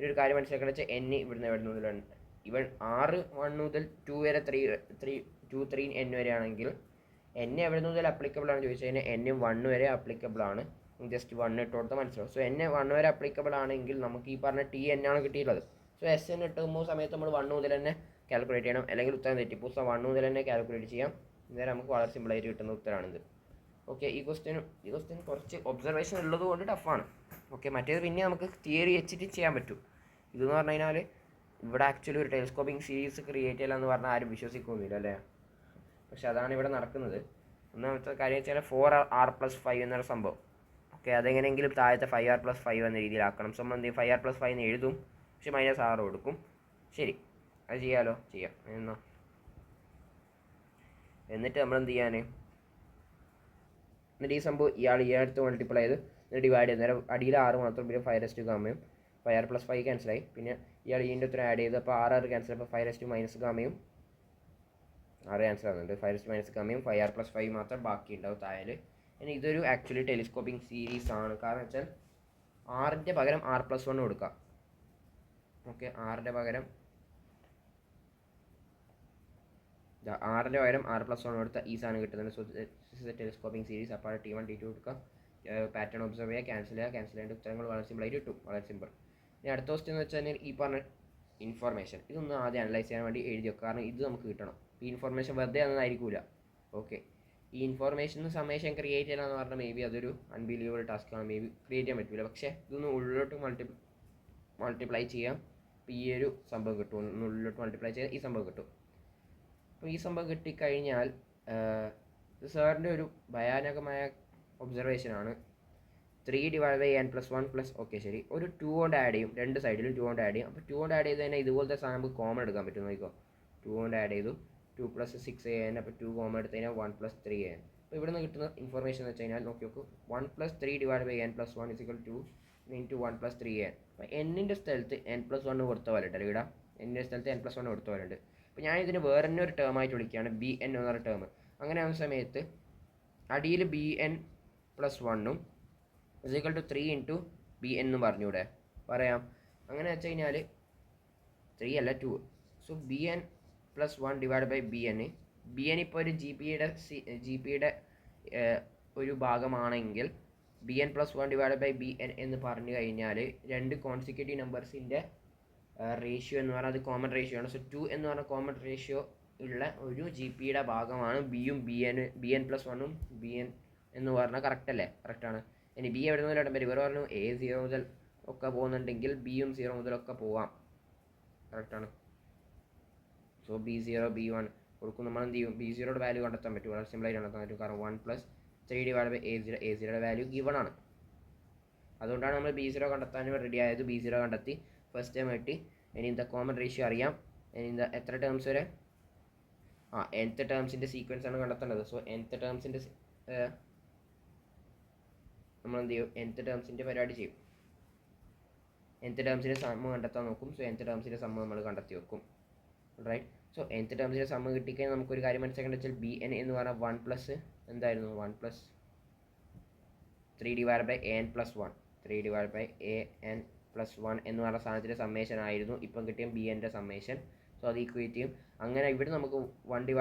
Speaker 1: ഒരു കാര്യം മനസ്സിലാക്കണം വെച്ചാൽ n ഇവിടുന്ന് എവിടെ മുതലാണ് ഇവൻ 1 മുതൽ 2 വരെ 3 n വരെ ആണെങ്കിൽ n എവിടെ മുതൽ അപ്ലിക്കബിൾ ആണ് ചോദിച്ചു കഴിഞ്ഞാൽ n 1 വരെ അപ്ലിക്കബിൾ ആണ്. ജസ്റ്റ് 1 ഇട്ട് കൊടുത്താൽ മനസ്സിലാവും. സോ n 1 വരെ അപ്ലിക്കബിൾ ആണെങ്കിൽ നമുക്ക് ഈ പറഞ്ഞ Tn ആണ് കിട്ടിയിട്ടുള്ളത്. സോ Sn ഇട്ടുമ്പോൾ സമയത്ത് നമ്മൾ 1 മുതൽ തന്നെ കാൽക്കുലേറ്റ് ചെയ്യണം, അല്ലെങ്കിൽ ഉത്തരം തെറ്റിപ്പോൾ 1 മുതൽ തന്നെ കാൽക്കുലേറ്റ് ചെയ്യാം. ഇന്നേരം നമുക്ക് വളരെ സിമ്പിളായിട്ട് കിട്ടുന്ന ഉത്തരമാണിത്. ഓക്കെ, ഈ ക്വസ്റ്റ്യൻ കുറച്ച് ഒബ്സർവേഷൻ ഉള്ളത് കൊണ്ട് ടഫാണ്. ഓക്കെ, മറ്റേത് പിന്നെ നമുക്ക് തിയറി വെച്ചിട്ട് ചെയ്യാൻ പറ്റും. ഇതെന്ന് പറഞ്ഞു കഴിഞ്ഞാൽ ഇവിടെ ആക്ച്വലി ഒരു ടെലിസ്കോപ്പിംഗ് സീരീസ് ക്രിയേറ്റ് ചെയ്യില്ല എന്ന് പറഞ്ഞാൽ ആരും വിശ്വസിക്കൊന്നുമില്ല അല്ലേ? പക്ഷെ അതാണ് ഇവിടെ നടക്കുന്നത്. ഒന്നാമത്തെ കാര്യം വെച്ചാൽ 4r+5 എന്നൊരു സംഭവം. ഓക്കെ, അതെങ്ങനെയെങ്കിലും താഴത്തെ 5r+5 എന്ന രീതിയിലാക്കണം. സോ നമ്മൾ 5r+5 എന്ന് എഴുതും, പക്ഷെ -6 കൊടുക്കും. ശരി, അത് ചെയ്യാമല്ലോ, ചെയ്യാം. എന്നിട്ട് നമ്മൾ എന്ത് ചെയ്യാൻ? എന്നിട്ട് ഈ സംഭവം ഇയാളടുത്ത് മൾട്ടിപ്ലൈ ചെയ്ത് ഡിവൈഡ് ചെയ്ത് നേരം അടിയിൽ 6 മാത്രം, പിന്നെ 5 ഗാമയും 5r+5 ക്യാൻസലായി. പിന്നെ ഇയാൾ ഇതിൻ്റെ ഉത്തരം ആഡ് ചെയ്ത് അപ്പോൾ 6 ക്യാൻസൽ, അപ്പോൾ 5 ഗാമയും 6 ക്യാൻസൽ ആകുന്നുണ്ട്. 5 ഗാമയും 5r+5 മാത്രം ബാക്കി ഉണ്ടാവും താഴെ. ഇനി ഇതൊരു ആക്ച്വലി ടെലിസ്കോപ്പിംഗ് സീരീസ് ആണ്. കാരണം വെച്ചാൽ 6ൻ്റെ പകരം r+1 കൊടുക്കാം. ഓക്കെ, 6ൻ്റെ പകരം r+1 കൊടുത്താൽ ഈ സാധനം കിട്ടുന്നുണ്ട്. So this is A telescoping series. അപ്പോൾ T1 T2 കൊടുക്കുക, പാറ്റേൺ ഒബ്സർവ് ചെയ്യുക, ക്യാൻസൽ ചെയ്യേണ്ട ഉത്തരങ്ങൾ വളരെ സിമ്പിളായിട്ട് കിട്ടും. വളരെ സിമ്പിൾ. ഇനി അടുത്ത ക്വസ്റ്റ്യൻ എന്ന് വെച്ചാൽ ഈ പറഞ്ഞ ഇൻഫർമേഷൻ ഇതൊന്ന് ആദ്യം അനലൈസ് ചെയ്യാൻ വേണ്ടി എഴുതി വെക്കുക. കാരണം ഇത് നമുക്ക് കിട്ടണം. ഈ ഇൻഫർമേഷൻ വെറുതെ ഒന്നായിരിക്കില്ല. ഓക്കെ, ഈ ഇൻഫർമേഷന് സമേഷൻ ക്രിയേറ്റ് ചെയ്യാന്ന് പറഞ്ഞാൽ മേ ബി അതൊരു അൺബിലീവബിൾ ടാസ്ക് ആണ്. മേ ബി ക്രിയേറ്റ് ചെയ്യാൻ പറ്റില്ല. പക്ഷേ ഇതൊന്ന് ഉള്ളിലോട്ട് മൾട്ടിപ്ലൈ ചെയ്യാം. അപ്പോൾ ഈ ഒരു സംഭവം കിട്ടും. ഉള്ളിലോട്ട് മൾട്ടിപ്ലൈ ചെയ്യാൻ ഈ സംഭവം കിട്ടും. അപ്പോൾ ഈ സംഭവം കിട്ടിക്കഴിഞ്ഞാൽ സാറിൻ്റെ ഒരു ഭയാനകമായ ഒബ്സർവേഷനാണ്. 3/n+1 ഓക്കെ ശരി, ഒരു 2 കൊണ്ട് ആഡ് ചെയ്യും. രണ്ട് സൈഡിലും 2 കൊണ്ട് ആഡ് ചെയ്യും. അപ്പോൾ 2 കൊണ്ട് ആഡ് ചെയ്ത് തന്നെ ഇതുപോലത്തെ സാധനം നമുക്ക് കോമൺ എടുക്കാൻ പറ്റും. നോക്കിക്കോ, 2 കൊണ്ട് ആഡ് ചെയ്തു. 2 + 6an. അപ്പോൾ 2 കോമൺ എടുത്ത് കഴിഞ്ഞാൽ 1 + 3an. അപ്പോൾ ഇവിടെ നിന്ന് കിട്ടുന്ന ഇൻഫർമേഷൻ എന്ന് വെച്ച് കഴിഞ്ഞാൽ നോക്കി നോക്കൂ, 1 + 3/n+1 = 2 × 1 + 3an. അപ്പോൾ n-ൻ്റെ സ്ഥലത്ത് n+1 കൊടുത്ത പോലെ ഇട്ടാൽ ഇവിടെ എൻ്റെ സ്ഥലത്ത് n+1 കൊടുത്തവരുണ്ട്. അപ്പോൾ ഞാൻ ഇതിന് വേറെ തന്നെ ഒരു ടേം ആയിട്ട് വിളിക്കുകയാണ് ബി എൻ എന്ന് പറഞ്ഞ ടേം. അങ്ങനെ ആവുന്ന സമയത്ത് അടിയിൽ bn+1 = 3 × bn എന്ന് പറഞ്ഞൂടെ പറയാം. അങ്ങനെ വെച്ച് കഴിഞ്ഞാൽ 3 അല്ല 2. So bn+1 / bn. bn ഇപ്പോൾ ഒരു ജി പിയുടെ ഒരു ഭാഗമാണെങ്കിൽ bn+1 / bn എന്ന് പറഞ്ഞു കഴിഞ്ഞാൽ രണ്ട് കോൺസിക്യൂട്ടീവ് നമ്പേഴ്സിൻ്റെ റേഷ്യോ എന്ന് പറഞ്ഞാൽ അത് കോമൺ റേഷ്യോ ആണ്. സോ 2 എന്ന് പറഞ്ഞ കോമൺ റേഷ്യോ ഉള്ള ഒരു ജി പിയുടെ ഭാഗമാണ് ബിയും bn+1 bn എന്ന് പറഞ്ഞാൽ കറക്റ്റ് അല്ലേ? കറക്റ്റാണ്. ഇനി ബി എവിടെ നിന്നും വരും? ഇവർ പറഞ്ഞു A0 മുതൽ ഒക്കെ പോകുന്നുണ്ടെങ്കിൽ ബിയും 0 മുതലൊക്കെ പോവാം. കറക്റ്റാണ്. സോ B0 B1 കൊടുക്കും. നമ്മൾ എന്ത് ചെയ്യും? B0യുടെ വാല്യൂ കണ്ടെത്താൻ പറ്റും. വളരെ സിമ്പിളായിട്ട് കണ്ടെത്താൻ പറ്റും. കാരണം 1+3 / A0. A0യുടെ വാല്യൂ ഗിവൺ ആണ്. അതുകൊണ്ടാണ് നമ്മൾ B0 കണ്ടെത്താൻ റെഡി ആയത്. B0 കണ്ടെത്തി, ഫസ്റ്റ് ടൈം കിട്ടി. ഇനി എന്താ കോമൺ റേഷ്യോ അറിയാം. ഇനി എന്താ എത്ര ടേംസ് വരെ? nth ടേംസിൻ്റെ സീക്വൻസ് ആണ് കണ്ടെത്തേണ്ടത്. സോ nth ടേംസിൻ്റെ നമ്മൾ എന്ത് ചെയ്യും? nth ടേംസിൻ്റെ പരിപാടി ചെയ്യും. nth ടേംസിൻ്റെ സമ്മ് കണ്ടെത്താൻ നോക്കും. സോ nth ടേംസിൻ്റെ സമ്മ് നമ്മൾ കണ്ടെത്തി വെക്കും. റൈറ്റ്. സോ nth ടേംസിൻ്റെ സമ്മ് കിട്ടിക്കഴിഞ്ഞാൽ നമുക്കൊരു കാര്യം മനസ്സിലാക്കേണ്ടത് വെച്ചാൽ bn എന്ന് പറഞ്ഞാൽ 1+ എന്തായിരുന്നു? 1+3 / an+1. 3 / an+1 എന്ന് പറഞ്ഞ സാധനത്തിൻ്റെ സമ്മേഷൻ ആയിരുന്നു ഇപ്പം കിട്ടിയ bnൻ്റെ സമ്മേഷൻ. സോ അത് ഈക്വേറ്റ് ചെയ്യും. അങ്ങനെ ഇവിടെ നമുക്ക് 1 /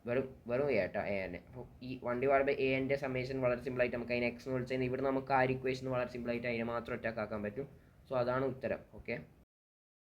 Speaker 1: വെറും a കേട്ടോ an. അപ്പോൾ ഈ 1 / anൻ്റെ സമ്മേഷൻ വളരെ സിമ്പിളായിട്ട് നമുക്ക് അതിനെ x എന്ന് വിളിച്ചു കഴിഞ്ഞാൽ ഇവിടെ നമുക്ക് ആ ഇക്വേഷൻ വളരെ സിമ്പിളായിട്ട് അതിനെ മാത്രം ഒറ്റക്കാക്കാൻ പറ്റും. സോ അതാണ് ഉത്തരം. ഓക്കെ.